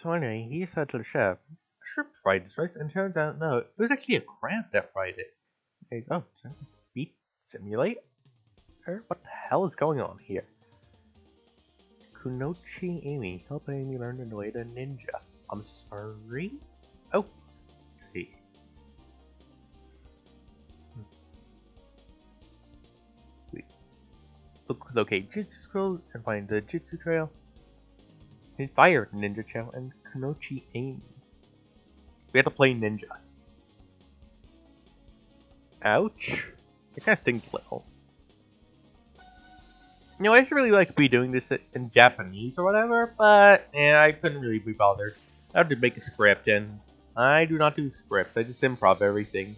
So anyway, he said to the chef, "Shrimp fried this rice," and turns out no, it was actually a crab that fried it. Hey, oh, beat simulate? What the hell is going on here? Kunoichi Amy, help Amy learn the way to ninja. I'm sorry? Oh, let's see. Wait. Locate Jitsu Scroll and find the Jitsu Trail. And fire Ninja Trail and Kunoichi Amy. We have to play ninja. Ouch. It kind of stinks a little. You know, I should really like be doing this in Japanese or whatever, but I couldn't really be bothered. I had to make a script, and I do not do scripts. I just improv everything.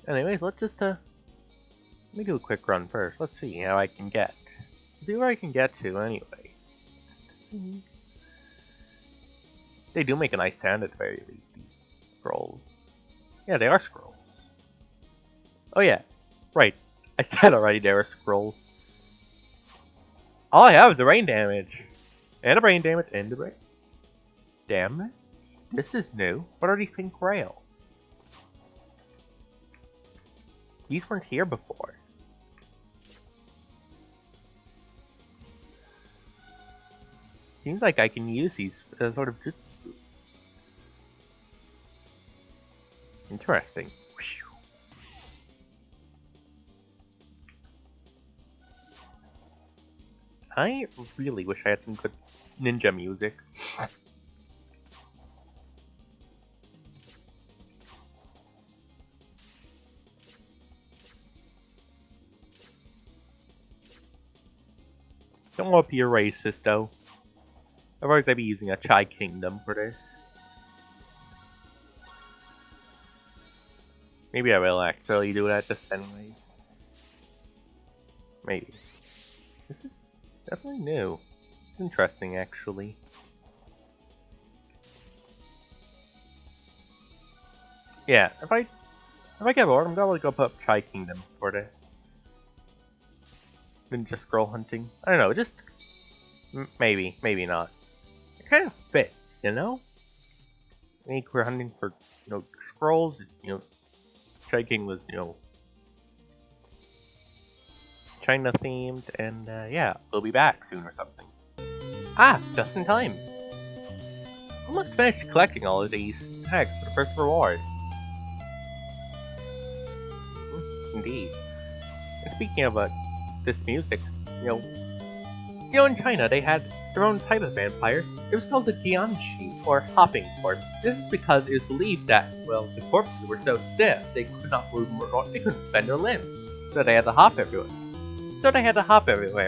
Anyways, let's just let me do a quick run first. Let's see how I can get. See where I can get to anyway. They do make a nice sound at the very least. These scrolls. Yeah, they are scrolls. Oh yeah. Right, I said already there are scrolls. All I have is the rain damage. And the brain damage, and the brain damage. This is new. What are these pink rails? These weren't here before. Seems like I can use these as sort of just interesting. I really wish I had some good ninja music. Don't want to be a racist though. Otherwise I'd be using a Chai Kingdom for this. Maybe I will actually do that just anyway. Maybe. This is definitely new. It's interesting, actually. Yeah, if I get bored, I'm gonna go put up Chai Kingdom for this. Ninja scroll hunting. I don't know, just maybe not. It kind of fits, you know. I think we're hunting for scrolls. Chai King was China themed, and yeah, we'll be back soon or something. Ah, just in time. Almost finished collecting all of these tags for the first reward. Indeed. And speaking of this music, in China they had their own type of vampire. It was called the Jiangshi, or hopping corpse. This is because it was believed that, well, the corpses were so stiff they could not move, they couldn't bend their limbs, so they had to hop everywhere.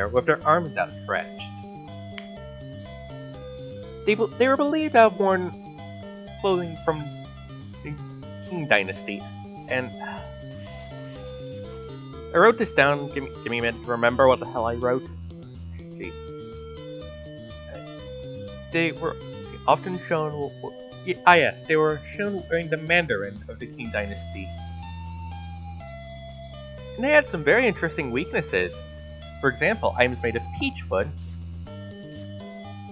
With their arms outstretched. They were believed to have worn clothing from the Qing Dynasty, and I wrote this down. Give me a minute to remember what the hell I wrote. Let's see. They were often shown. Yes, they were shown wearing the Mandarin of the Qing Dynasty. And they had some very interesting weaknesses. For example, items made of peach wood,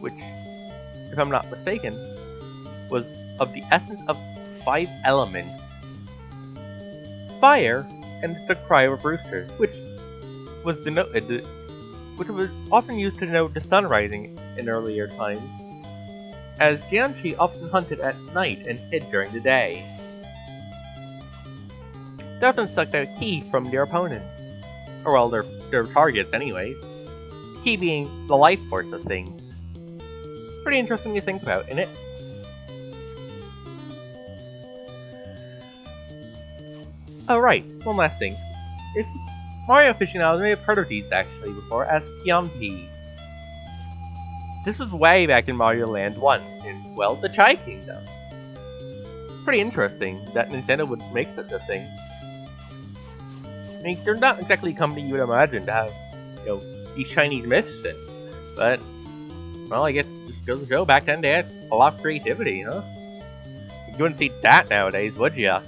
which, if I'm not mistaken, was of the essence of 5 elements. Fire and the cry of a rooster, which was often used to denote the sun rising in earlier times, as Jiangshi often hunted at night and hid during the day. They often sucked out ki from their opponents, or well, their targets anyways. Ki being the life force of things. Pretty interesting to think about, isn't it? Oh right, one last thing. If Mario aficionados may have heard of these actually before as Pianpi. This was way back in Mario Land 1, in, well, the Chai Kingdom. Pretty interesting that Nintendo would make such a thing. I mean, they're not exactly a company you would imagine to have, these Chinese myths in. But, well, I guess just goes to show, back then they had a lot of creativity, huh? You wouldn't see that nowadays, would ya?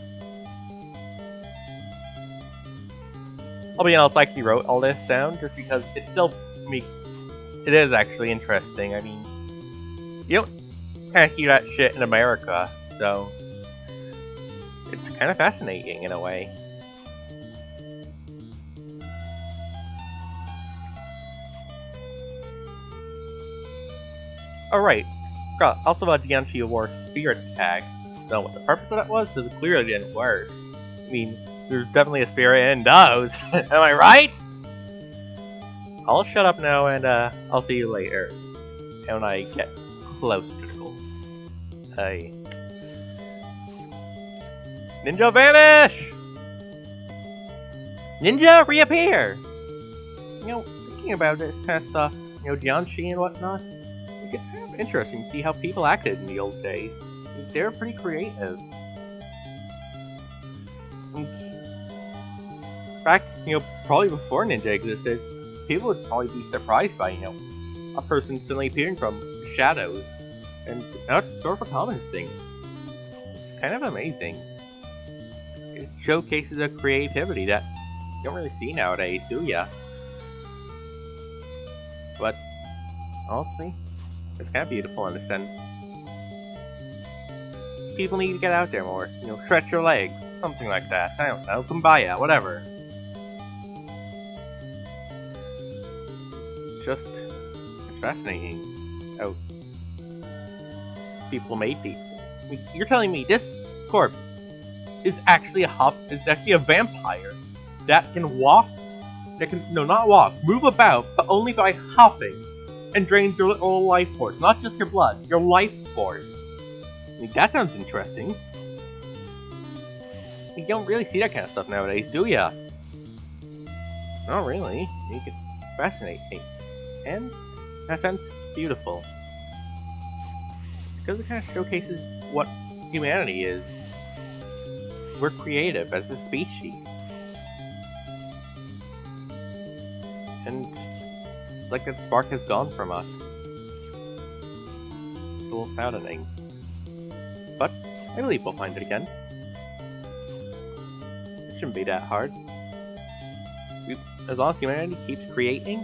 I'll be honest, I actually wrote all this down just because it still it is actually interesting. I mean, you don't kind of hear that shit in America, so it's kind of fascinating in a way. Alright, also about Jiangshi War Spirit Tag. So what the purpose of that was, because it clearly didn't work. I mean, there's definitely a spirit in those. Am I right? I'll shut up now and I'll see you later. When I get close to the goal. Hey. Ninja vanish! Ninja reappear! You know, thinking about this kind of stuff, you know, Jiangshi and whatnot, it's kind of interesting to see how people acted in the old days. I mean, they were pretty creative. In fact, you know, probably before Ninja existed, people would probably be surprised by, you know, a person suddenly appearing from shadows. And that's sort of a common thing. It's kind of amazing. It showcases a creativity that you don't really see nowadays, do ya? But, honestly, it's kind of beautiful in a sense. People need to get out there more. You know, stretch your legs. Something like that. I don't know. Kumbaya, whatever. It's fascinating how people made these. I mean, you're telling me this corpse is actually a vampire that can walk, not walk, move about, but only by hopping, and drains your little life force. Not just your blood, your life force. I mean, that sounds interesting. You don't really see that kind of stuff nowadays, do ya? Not really. It's fascinating. And, in a sense, beautiful. Because it kind of showcases what humanity is. We're creative as a species. And it's like that spark has gone from us. It's a little saddening. But I believe we'll find it again. It shouldn't be that hard. As long as humanity keeps creating,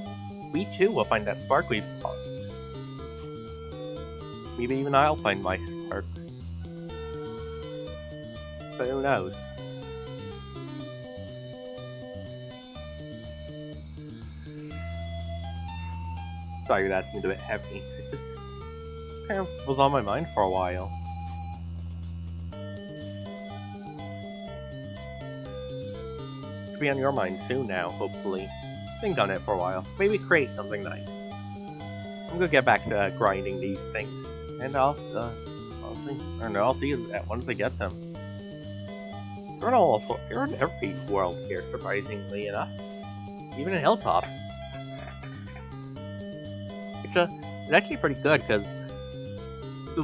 we too will find that spark we've lost. Maybe even I'll find my spark. But who knows? Sorry, that seemed a bit heavy. It just kind of was on my mind for a while. Should be on your mind soon now, hopefully. Think on it for a while. Maybe create something nice. I'm gonna get back to grinding these things. And I'll see you once I get them. They're in every world here, surprisingly enough. Even in Hilltop. It's actually pretty good, because there's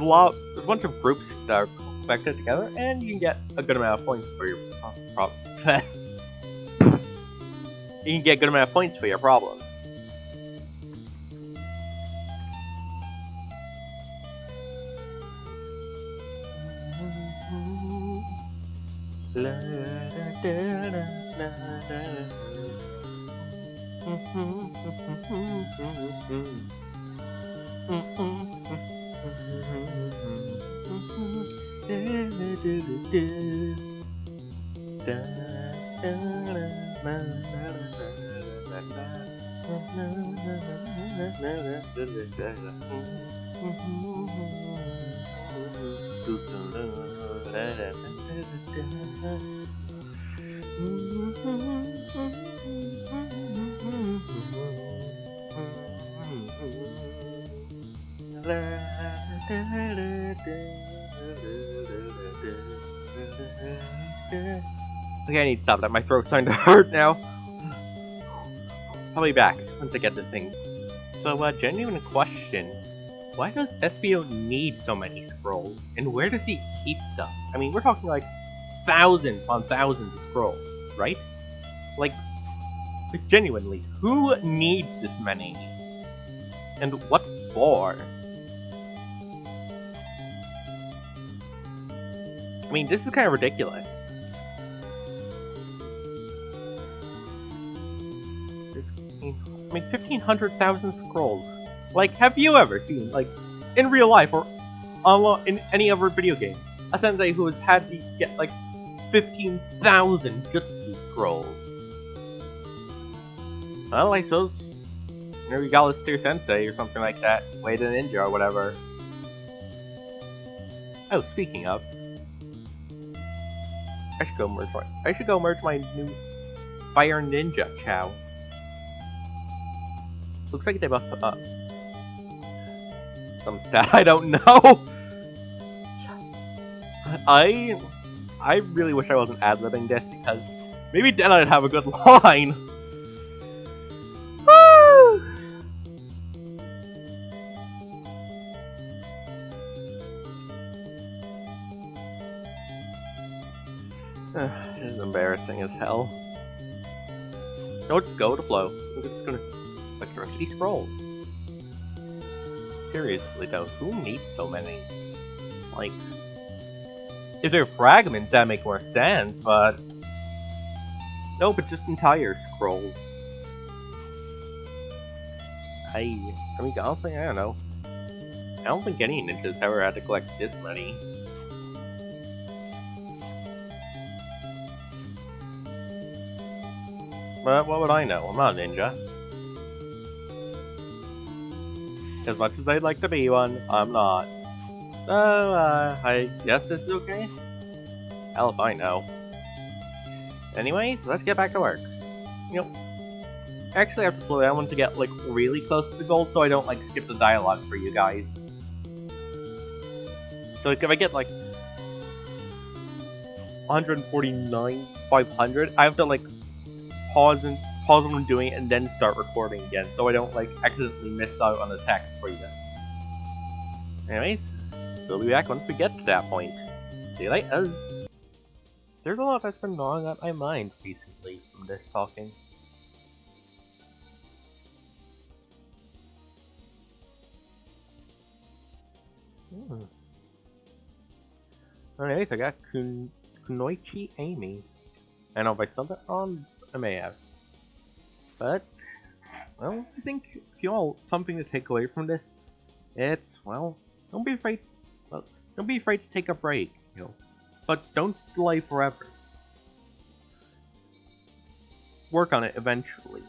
a bunch of groups that are collected together, and you can get a good amount of points for your you can get a good amount of points for your problems. Okay, I need to stop that. My throat's starting to hurt now. I'll be back once I get the thing. So, genuine question. Why does SBO need so many scrolls? And where does he keep them? I mean, we're talking like thousands on thousands of scrolls, right? Like genuinely, who needs this many? And what for? I mean, this is kind of ridiculous. I mean, 1,500,000 scrolls. Like, have you ever seen, like, in real life or in any other video game, a sensei who has had to get, like, 15,000 jutsu scrolls? Well, I suppose maybe you got this to your sensei or something like that. Way to ninja or whatever. Oh, speaking of, I should go merge my new Fire Ninja Chow. Looks like they must put up some stat I don't know. I really wish I wasn't ad-libbing this because maybe then I'd have a good line. This is embarrassing as hell. No, just go with the flow. We're just gonna like the rest of these scrolls. Seriously though, who needs so many? Like, if they're fragments, that make more sense, but no, but just entire scrolls. I mean, honestly, I don't know. I don't think any ninjas ever had to collect this many. But what would I know? I'm not a ninja. As much as I'd like to be one, I'm not. So, I guess this is okay? Hell if I know. Anyways, let's get back to work. You know, actually I have to slow down to get, like, really close to the goal so I don't, like, skip the dialogue for you guys. So, like, if I get, like, 149, 500, I have to, like, pause what I'm doing and then start recording again so I don't, like, accidentally miss out on the text for you guys. Anyways, we'll be back once we get to that point. See you later. There's a lot that's been gnawing at my mind recently from this talking. Anyways, I got Kunoichi Amy. I know if I spelled that wrong, I may have. But, well, I think if you all something to take away from this, it's, well, don't be afraid to take a break, you know. But don't delay forever. Work on it eventually.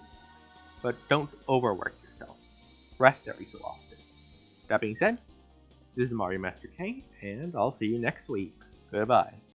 But don't overwork yourself. Rest every so often. That being said, this is Mario Master K, and I'll see you next week. Goodbye.